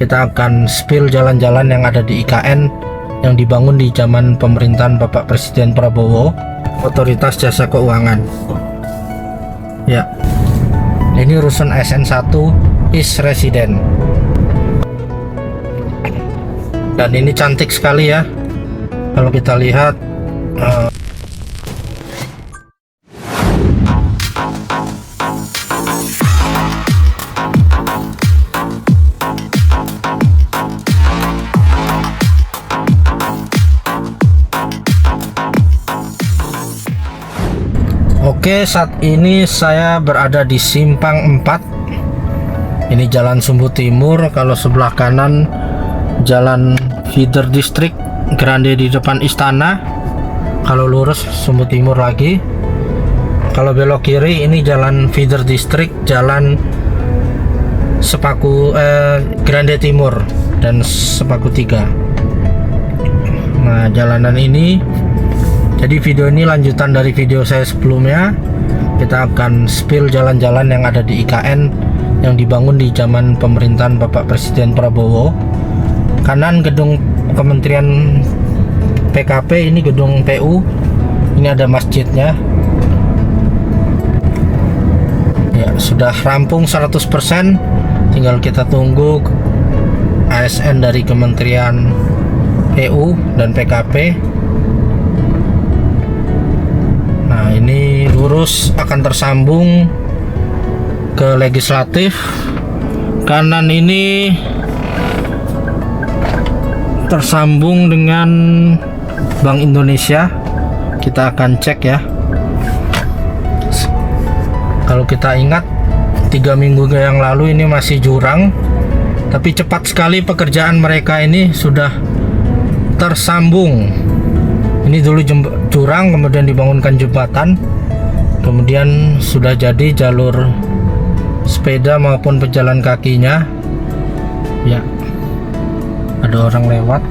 kita akan spill jalan-jalan yang ada di IKN yang dibangun di zaman pemerintahan Bapak Presiden Prabowo, Otoritas Jasa Keuangan. Ya, ini rusun ASN1 is resident. Dan ini cantik sekali ya. Kalau kita lihat Oke, saat ini saya berada di Simpang 4. Ini Jalan Sumbu Timur. Kalau sebelah kanan Jalan Feeder District Grande di depan istana. Kalau lurus Sumbu Timur lagi. Kalau belok kiri ini Jalan Feeder District, Jalan Sepaku Grande Timur dan Sepaku 3. Nah, jalanan ini, jadi video ini lanjutan dari video saya sebelumnya. Kita akan spill jalan-jalan yang ada di IKN yang dibangun di zaman pemerintahan Bapak Presiden Prabowo. Kanan gedung Kementerian PKP, ini gedung PU. Ini ada masjidnya. Ya, sudah rampung 100%. Tinggal kita tunggu ASN dari Kementerian PU dan PKP. Nah, ini lurus akan tersambung ke legislatif. Kanan ini tersambung dengan Bank Indonesia. Kita akan cek ya. Kalau kita ingat 3 minggu yang lalu ini masih jurang, tapi cepat sekali pekerjaan mereka ini sudah tersambung. Ini dulu jurang, kemudian dibangunkan jembatan, kemudian sudah jadi jalur sepeda maupun pejalan kakinya. Ya, ada orang lewat.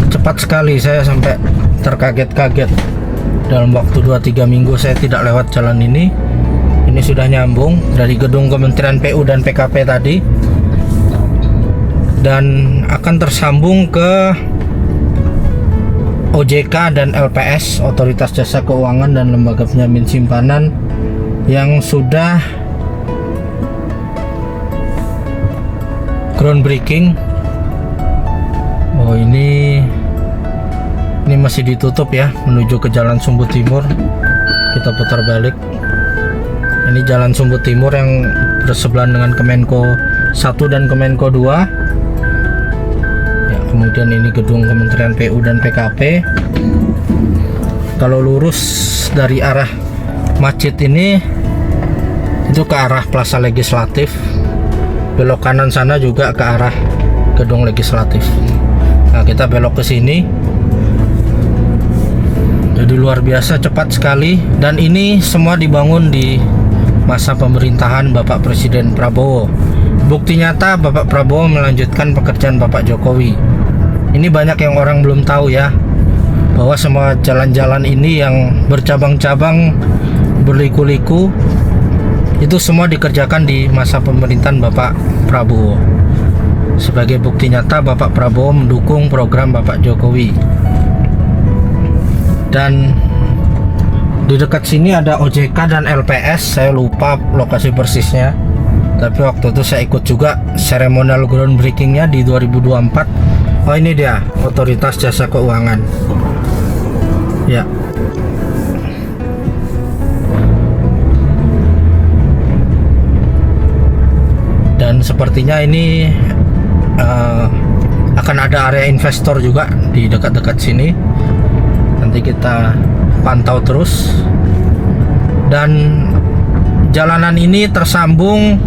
Cepat sekali, saya sampai terkaget-kaget. Dalam waktu 2-3 minggu saya tidak lewat jalan ini. Ini sudah nyambung dari gedung Kementerian PU dan PKP tadi, dan akan tersambung ke OJK dan LPS, Otoritas Jasa Keuangan dan Lembaga Penjamin Simpanan, yang sudah groundbreaking. Oh, ini masih ditutup ya, menuju ke Jalan Sumbu Timur. Kita putar balik. Ini Jalan Sumbu Timur yang bersebelahan dengan Kemenko 1 dan Kemenko 2. Ya, kemudian ini gedung Kementerian PU dan PKP. Kalau lurus dari arah masjid ini, itu ke arah Plaza Legislatif. Belok kanan sana juga ke arah gedung legislatif. Nah, kita belok ke sini. Jadi luar biasa cepat sekali, dan ini semua dibangun di masa pemerintahan Bapak Presiden Prabowo. Bukti nyata Bapak Prabowo melanjutkan pekerjaan Bapak Jokowi. Ini banyak yang orang belum tahu ya, bahwa semua jalan-jalan ini yang bercabang-cabang, berliku-liku, itu semua dikerjakan di masa pemerintahan Bapak Prabowo. Sebagai bukti nyata Bapak Prabowo mendukung program Bapak Jokowi. Dan di dekat sini ada OJK dan LPS. Saya lupa lokasi persisnya, tapi waktu itu saya ikut juga seremonial groundbreakingnya di 2024. Oh, ini dia, Otoritas Jasa Keuangan. Ya, dan sepertinya ini akan ada area investor juga di dekat-dekat sini. Nanti kita pantau terus. Dan jalanan ini tersambung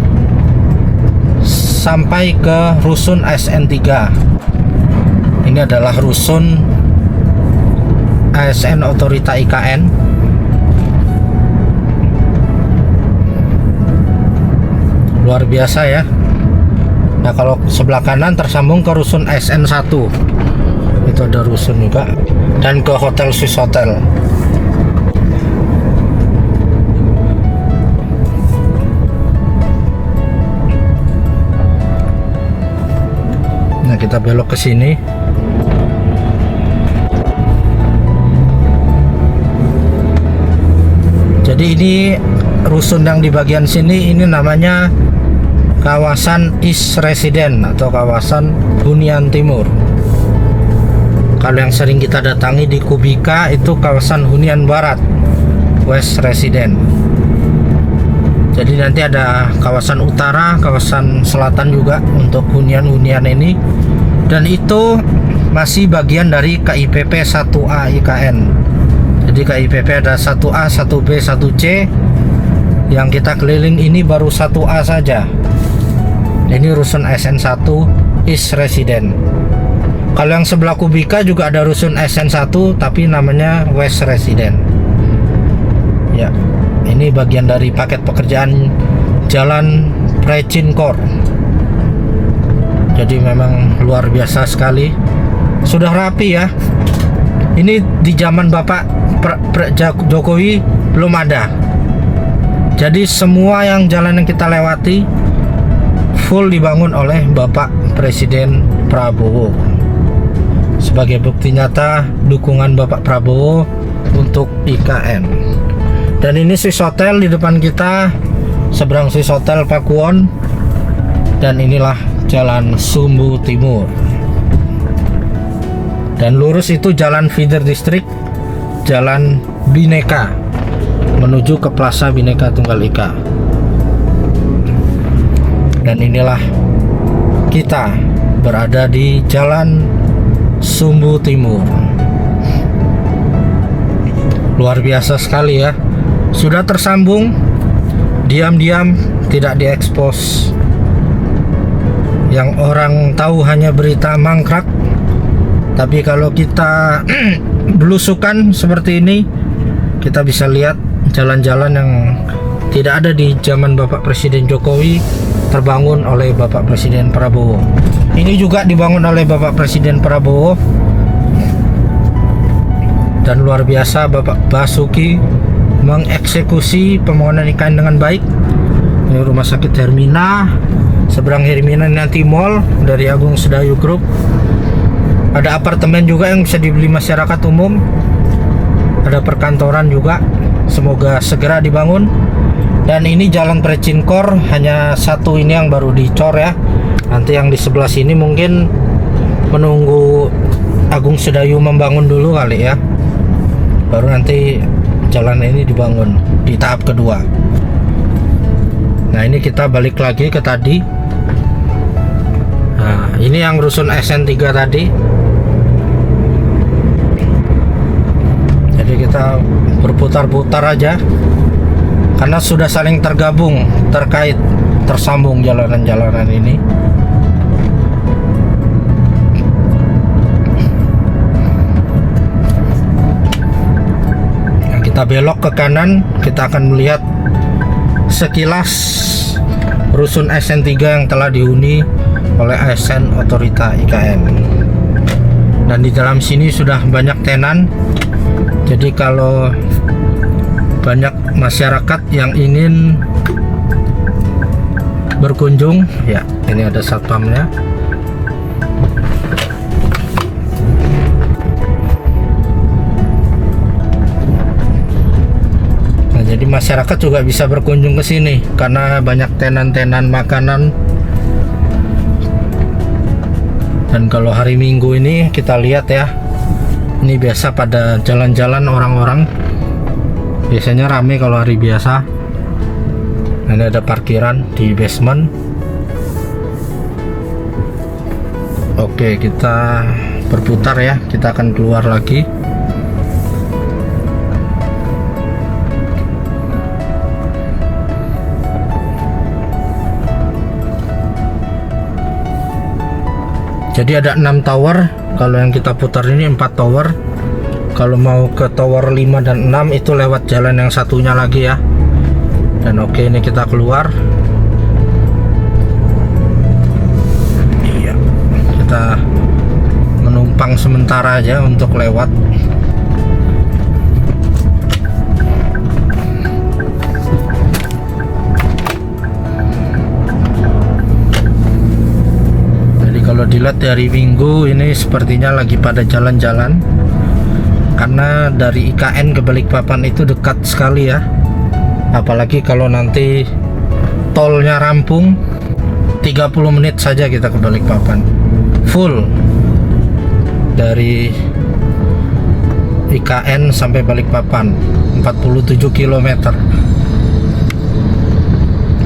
sampai ke rusun ASN3. Ini adalah rusun ASN Otorita IKN. Luar biasa ya. Nah, kalau sebelah kanan tersambung ke rusun ASN1. itu ada rusun juga, dan ke Hotel Swiss Hotel. Nah, kita belok ke sini. Jadi ini rusun yang di bagian sini, ini namanya kawasan East Resident atau kawasan Hunian Timur. Kalau yang sering kita datangi di Kubika itu kawasan Hunian Barat, West Resident. Jadi nanti ada kawasan utara, kawasan selatan juga untuk hunian-hunian ini. Dan itu masih bagian dari KIPP 1A IKN. Jadi KIPP ada 1A, 1B, 1C. Yang kita keliling ini baru 1A saja. Ini rusun SN1 East Resident. Kalau yang sebelah Kubika juga ada rusun SN1 tapi namanya West Resident. Ya, ini bagian dari paket pekerjaan Jalan Precincor. Jadi memang luar biasa sekali. Sudah rapi ya. Ini di zaman Bapak Jokowi belum ada. Jadi semua yang jalan yang kita lewati full dibangun oleh Bapak Presiden Prabowo. Sebagai bukti nyata dukungan Bapak Prabowo untuk IKN. Dan ini Swiss Hotel di depan kita, seberang Swiss Hotel Pakuwon. Dan inilah Jalan Sumbu Timur. Dan lurus itu Jalan Feeder District, Jalan Bhinneka menuju ke Plaza Bhinneka Tunggal Ika. Dan inilah kita berada di Jalan Sumbu Timur. Luar biasa sekali ya. Sudah tersambung, diam-diam, tidak diekspos. Yang orang tahu hanya berita mangkrak. Tapi kalau kita belusukan seperti ini, kita bisa lihat jalan-jalan yang tidak ada di zaman Bapak Presiden Jokowi terbangun oleh Bapak Presiden Prabowo. Ini juga dibangun oleh Bapak Presiden Prabowo. Dan luar biasa Bapak Basuki mengeksekusi pembangunan IKN dengan baik. Ini Rumah Sakit Hermina, seberang Hermina nanti mall dari Agung Sedayu Group. Ada apartemen juga yang bisa dibeli masyarakat umum. Ada perkantoran juga, semoga segera dibangun. Dan ini Jalan Precincor, hanya satu ini yang baru dicor ya. Nanti yang di sebelah sini mungkin menunggu Agung Sedayu membangun dulu kali ya, baru nanti jalan ini dibangun di tahap kedua. Nah, ini kita balik lagi ke tadi. Nah, ini yang rusun SN3 tadi. Jadi kita berputar-putar aja karena sudah saling tergabung, terkait, tersambung jalanan-jalanan ini. Nah, kita belok ke kanan, kita akan melihat sekilas rusun SN3 yang telah dihuni oleh ASN Otorita IKN. Dan di dalam sini sudah banyak tenan. Jadi kalau banyak masyarakat yang ingin berkunjung, ya ini ada satpamnya. Nah, jadi masyarakat juga bisa berkunjung ke sini karena banyak tenan-tenan makanan. Dan kalau hari Minggu ini kita lihat ya, ini biasa pada jalan-jalan orang-orang. Biasanya rame kalau hari biasa. Ini ada parkiran di basement. Oke, kita berputar ya. Kita akan keluar lagi. Jadi ada 6 tower. Kalau yang kita putar ini 4 tower. Kalau mau ke tower 5 dan 6 itu lewat jalan yang satunya lagi ya. Dan oke, ini kita keluar. Iya, kita numpang sementara aja untuk lewat. Jadi kalau dilihat dari Minggu ini sepertinya lagi pada jalan-jalan, karena dari IKN ke Balikpapan itu dekat sekali ya. Apalagi kalau nanti tolnya rampung, 30 menit saja kita ke Balikpapan full dari IKN sampai Balikpapan, 47 km.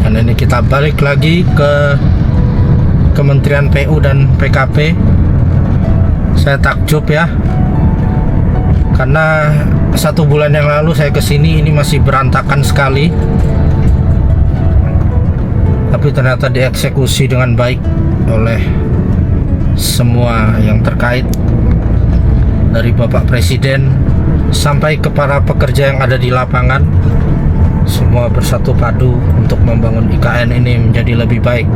Dan ini kita balik lagi ke Kementerian PU dan PKP. Saya takjub ya, karena 1 bulan yang lalu saya kesini ini masih berantakan sekali, tapi ternyata dieksekusi dengan baik oleh semua yang terkait, dari Bapak Presiden sampai ke para pekerja yang ada di lapangan. Semua bersatu padu untuk membangun IKN ini menjadi lebih baik.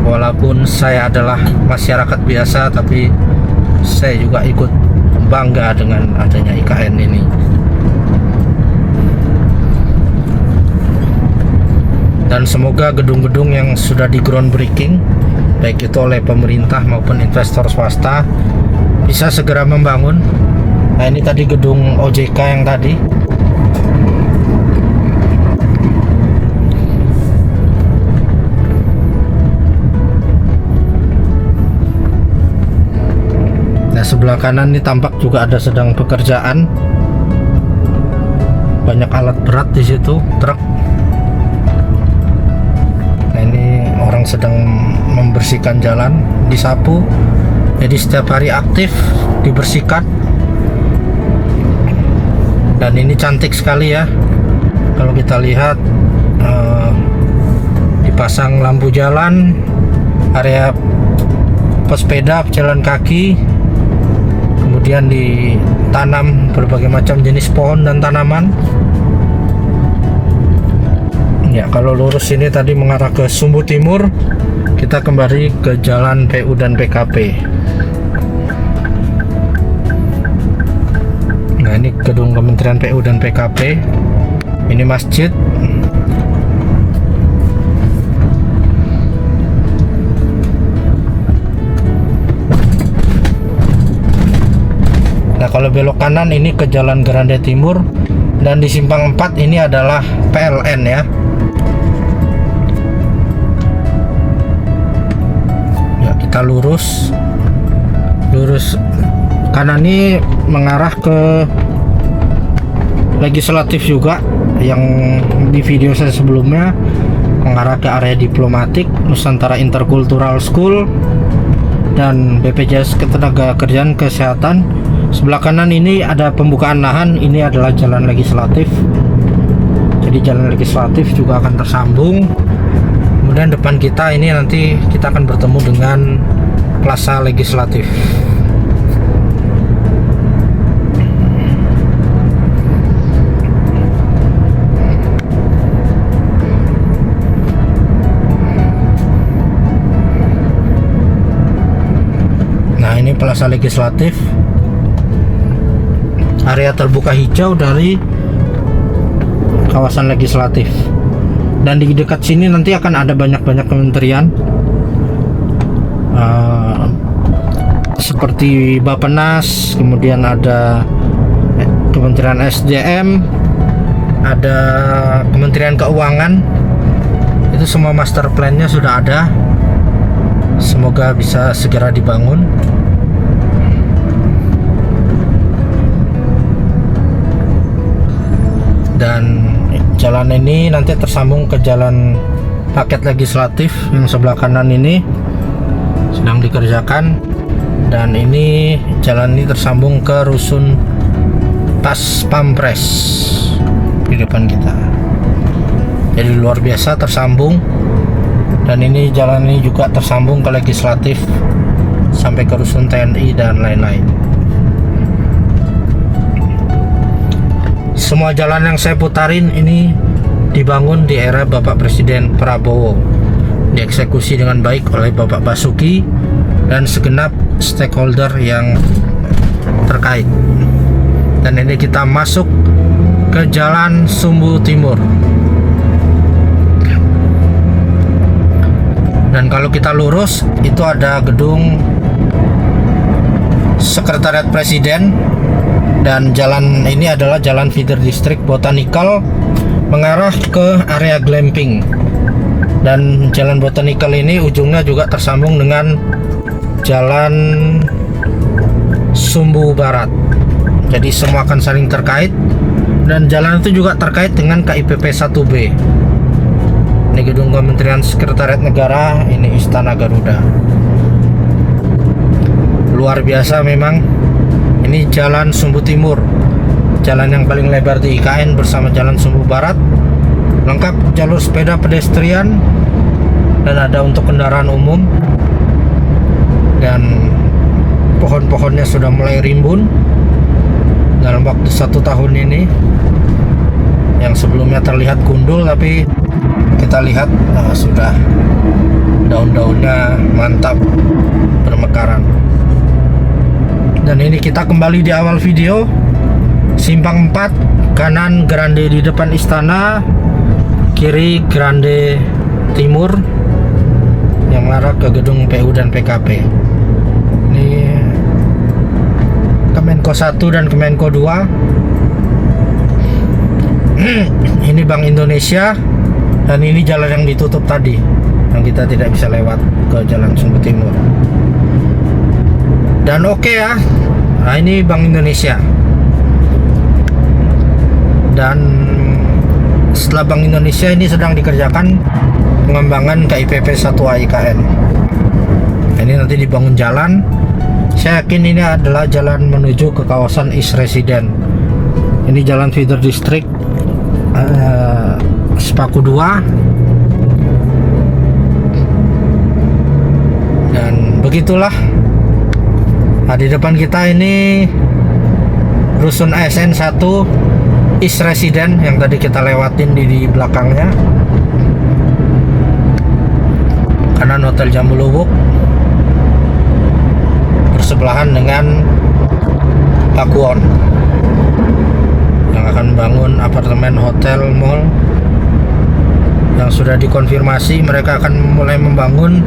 Walaupun saya adalah masyarakat biasa, tapi saya juga ikut bangga dengan adanya IKN ini. Dan semoga gedung-gedung yang sudah di groundbreaking, baik itu oleh pemerintah maupun investor swasta, bisa segera membangun. Nah, ini tadi gedung OJK yang tadi. Nah, sebelah kanan ini tampak juga ada sedang pekerjaan. Banyak alat berat di situ, truk. Nah, ini orang sedang membersihkan jalan, disapu. Jadi setiap hari aktif dibersihkan. Dan ini cantik sekali ya. Kalau kita lihat, dipasang lampu jalan, area pesepeda, pejalan kaki, kemudian ditanam berbagai macam jenis pohon dan tanaman. Ya, kalau lurus ini tadi mengarah ke Sumbu Timur, kita kembali ke jalan PU dan PKP. Nah, ini gedung Kementerian PU dan PKP. Ini masjid. Nah, kalau belok kanan ini ke Jalan Grande Timur, dan di simpang 4 ini adalah PLN ya. Ya, kita lurus kanan ini mengarah ke legislatif juga, yang di video saya sebelumnya mengarah ke area diplomatik, Nusantara Intercultural School, dan BPJS Ketenagakerjaan Kesehatan. Sebelah kanan ini ada pembukaan lahan, ini adalah jalan legislatif. Jadi jalan legislatif juga akan tersambung. Kemudian depan kita ini nanti kita akan bertemu dengan Plaza Legislatif. Nah, ini Plaza Legislatif, area terbuka hijau dari kawasan legislatif. Dan di dekat sini nanti akan ada banyak-banyak kementerian, seperti Bappenas, kemudian ada Kementerian SDM, ada Kementerian Keuangan. Itu semua master plan-nya sudah ada. Semoga bisa segera dibangun. Dan jalan ini nanti tersambung ke jalan paket legislatif yang sebelah kanan ini sedang dikerjakan, dan ini jalan ini tersambung ke rusun Pas Pampres di depan kita. Jadi luar biasa tersambung, dan ini jalan ini juga tersambung ke legislatif sampai ke rusun TNI dan lain-lain. Semua jalan yang saya putarin ini dibangun di era Bapak Presiden Prabowo, dieksekusi dengan baik oleh Bapak Basuki dan segenap stakeholder yang terkait. Dan ini kita masuk ke Jalan Sumbu Timur. Dan kalau kita lurus itu ada gedung Sekretariat Presiden, dan jalan ini adalah jalan feeder district Botanical mengarah ke area glamping. Dan jalan Botanical ini ujungnya juga tersambung dengan Jalan Sumbu Barat. Jadi semua akan saling terkait, dan jalan itu juga terkait dengan KIPP 1B. Ini gedung Kementerian Sekretariat Negara, ini Istana Garuda. Luar biasa memang. Ini Jalan Sumbu Timur, jalan yang paling lebar di IKN bersama Jalan Sumbu Barat. Lengkap jalur sepeda pedestrian dan ada untuk kendaraan umum. Dan pohon-pohonnya sudah mulai rimbun dalam waktu 1 tahun ini. Yang sebelumnya terlihat gundul, tapi kita lihat sudah daun-daunnya mantap bermekaran. Dan ini kita kembali di awal video. Simpang 4, kanan Grande di depan istana, kiri Grande Timur yang mengarah ke gedung PU dan PKP. Ini Kemenko 1 dan Kemenko 2. Ini Bank Indonesia, dan ini jalan yang ditutup tadi, yang kita tidak bisa lewat ke Jalan Sumbu Timur. Dan oke ya, nah ini Bank Indonesia. Dan setelah Bank Indonesia ini sedang dikerjakan pengembangan KIPP 1A IKN. Ini nanti dibangun jalan. Saya yakin ini adalah jalan menuju ke kawasan East Resident. Ini jalan feeder district Sepaku 2. Dan begitulah. Nah, di depan kita ini rusun ASN 1 East Resident yang tadi kita lewatin di belakangnya. Kanan Hotel Jambuluwuk, bersebelahan dengan Pakuwon yang akan bangun apartemen, hotel, mall yang sudah dikonfirmasi mereka akan mulai membangun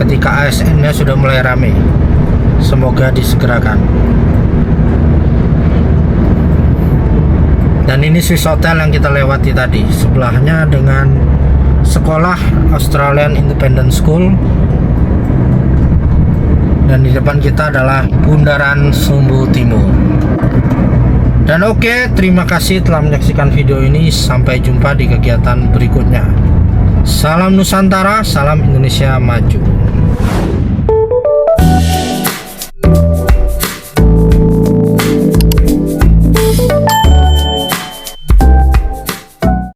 ketika ASN-nya sudah mulai ramai. Semoga disegerakan. Dan ini Swiss Hotel yang kita lewati tadi, sebelahnya dengan sekolah Australian Independent School. Dan di depan kita adalah Bundaran Sumbu Timur. Dan oke, terima kasih telah menyaksikan video ini. Sampai jumpa di kegiatan berikutnya. Salam Nusantara, salam Indonesia Maju.